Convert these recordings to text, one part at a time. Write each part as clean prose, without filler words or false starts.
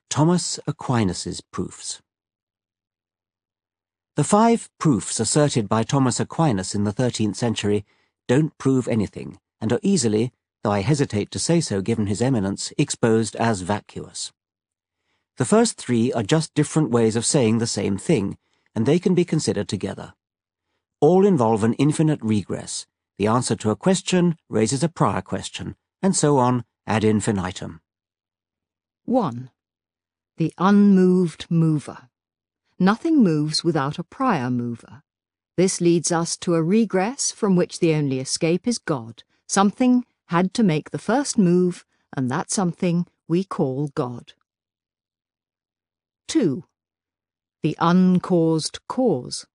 Thomas Aquinas's proofs. The 5 proofs asserted by Thomas Aquinas in the 13th century don't prove anything, and are easily, though I hesitate to say so given his eminence, exposed as vacuous. The first 3 are just different ways of saying the same thing, and they can be considered together. All involve an infinite regress. The answer to a question raises a prior question, and so on ad infinitum. 1. The unmoved mover. Nothing moves without a prior mover. This leads us to a regress from which the only escape is God. Something had to make the first move, and that something we call God. 2. The uncaused cause.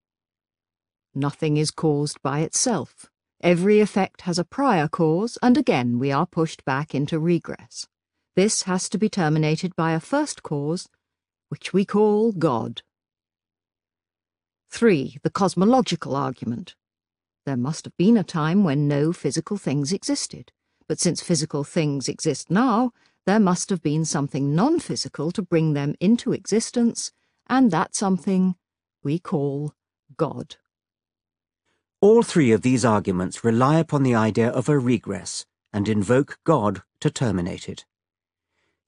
Nothing is caused by itself. Every effect has a prior cause, and again we are pushed back into regress. This has to be terminated by a first cause, which we call God. 3. The cosmological argument. There must have been a time when no physical things existed, but since physical things exist now, there must have been something non-physical to bring them into existence, and that something we call God. All 3 of these arguments rely upon the idea of a regress and invoke God to terminate it.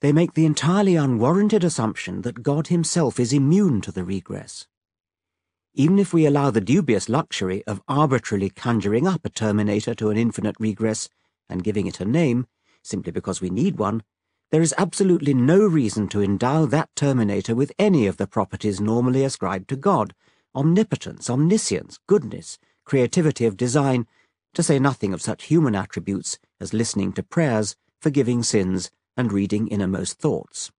They make the entirely unwarranted assumption that God himself is immune to the regress. Even if we allow the dubious luxury of arbitrarily conjuring up a terminator to an infinite regress and giving it a name, simply because we need one, there is absolutely no reason to endow that terminator with any of the properties normally ascribed to God: omnipotence, omniscience, goodness, creativity of design, to say nothing of such human attributes as listening to prayers, forgiving sins, and reading innermost thoughts.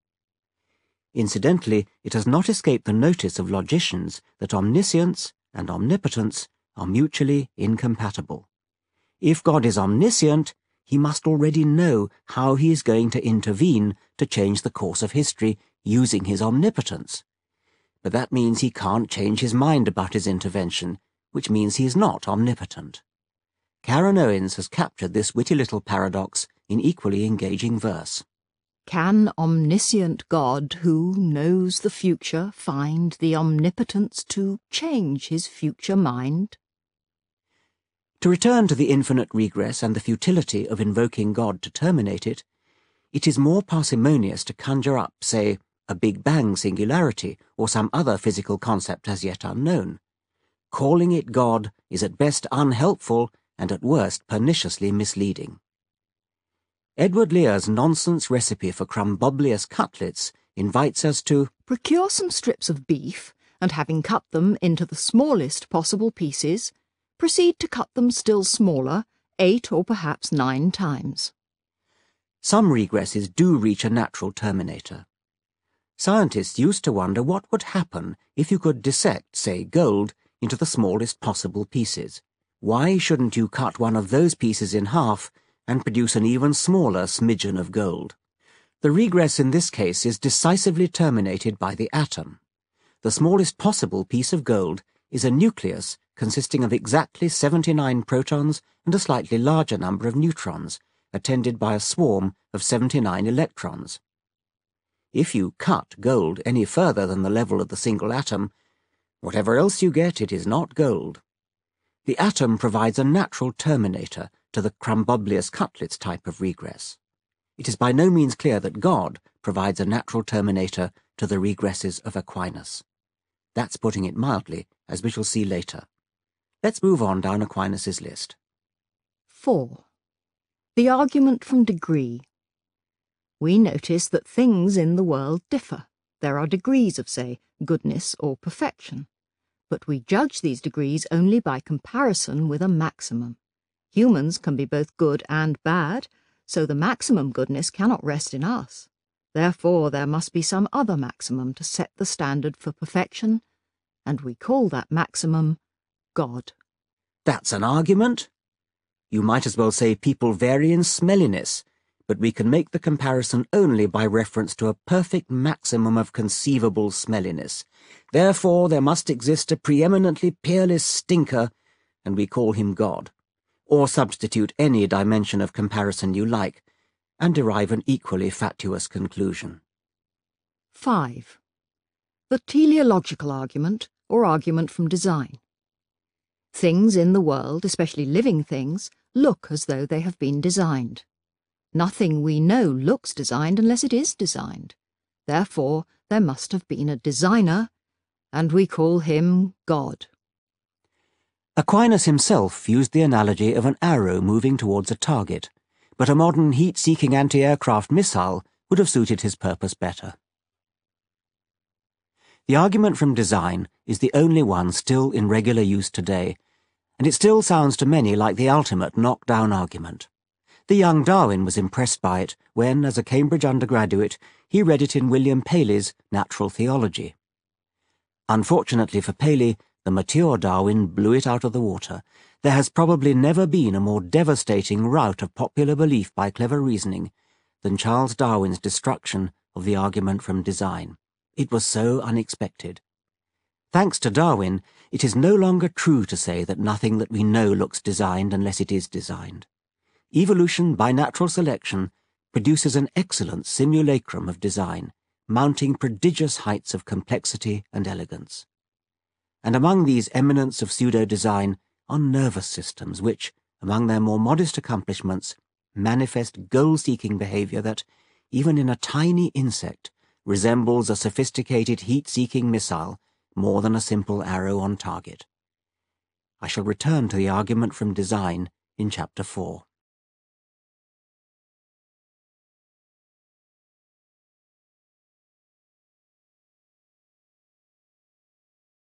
Incidentally, it has not escaped the notice of logicians that omniscience and omnipotence are mutually incompatible. If God is omniscient, he must already know how he is going to intervene to change the course of history using his omnipotence. But that means he can't change his mind about his intervention, which means he is not omnipotent. Karen Owens has captured this witty little paradox in equally engaging verse. Can omniscient God, who knows the future, find the omnipotence to change his future mind? To return to the infinite regress and the futility of invoking God to terminate it, it is more parsimonious to conjure up, say, a Big Bang singularity or some other physical concept as yet unknown. Calling it God is at best unhelpful and at worst perniciously misleading. Edward Lear's nonsense recipe for crumboblious cutlets invites us to procure some strips of beef, and having cut them into the smallest possible pieces, proceed to cut them still smaller, 8 or perhaps 9 times. Some regresses do reach a natural terminator. Scientists used to wonder what would happen if you could dissect, say, gold into the smallest possible pieces. Why shouldn't you cut one of those pieces in half and produce an even smaller smidgen of gold? The regress in this case is decisively terminated by the atom. The smallest possible piece of gold is a nucleus consisting of exactly 79 protons and a slightly larger number of neutrons, attended by a swarm of 79 electrons. If you cut gold any further than the level of the single atom, whatever else you get, it is not gold. The atom provides a natural terminator to the crumboblious cutlets type of regress. It is by no means clear that God provides a natural terminator to the regresses of Aquinas. That's putting it mildly, as we shall see later. Let's move on down Aquinas's list. 4. The argument from degree. We notice that things in the world differ. There are degrees of, say, goodness or perfection. But we judge these degrees only by comparison with a maximum. Humans can be both good and bad, so the maximum goodness cannot rest in us. Therefore, there must be some other maximum to set the standard for perfection, and we call that maximum God. That's an argument? You might as well say people vary in smelliness, but we can make the comparison only by reference to a perfect maximum of conceivable smelliness. Therefore, there must exist a preeminently peerless stinker, and we call him God. Or substitute any dimension of comparison you like, and derive an equally fatuous conclusion. 5. The teleological argument, or argument from design. Things in the world, especially living things, look as though they have been designed. Nothing we know looks designed unless it is designed. Therefore, there must have been a designer, and we call him God. Aquinas himself used the analogy of an arrow moving towards a target, but a modern heat-seeking anti-aircraft missile would have suited his purpose better. The argument from design is the only one still in regular use today, and it still sounds to many like the ultimate knock-down argument. The young Darwin was impressed by it when, as a Cambridge undergraduate, he read it in William Paley's Natural Theology. Unfortunately for Paley, the mature Darwin blew it out of the water. There has probably never been a more devastating rout of popular belief by clever reasoning than Charles Darwin's destruction of the argument from design. It was so unexpected. Thanks to Darwin, it is no longer true to say that nothing that we know looks designed unless it is designed. Evolution by natural selection produces an excellent simulacrum of design, mounting prodigious heights of complexity and elegance. And among these eminents of pseudo-design are nervous systems which, among their more modest accomplishments, manifest goal-seeking behavior that, even in a tiny insect, resembles a sophisticated heat-seeking missile more than a simple arrow on target. I shall return to the argument from design in Chapter 4.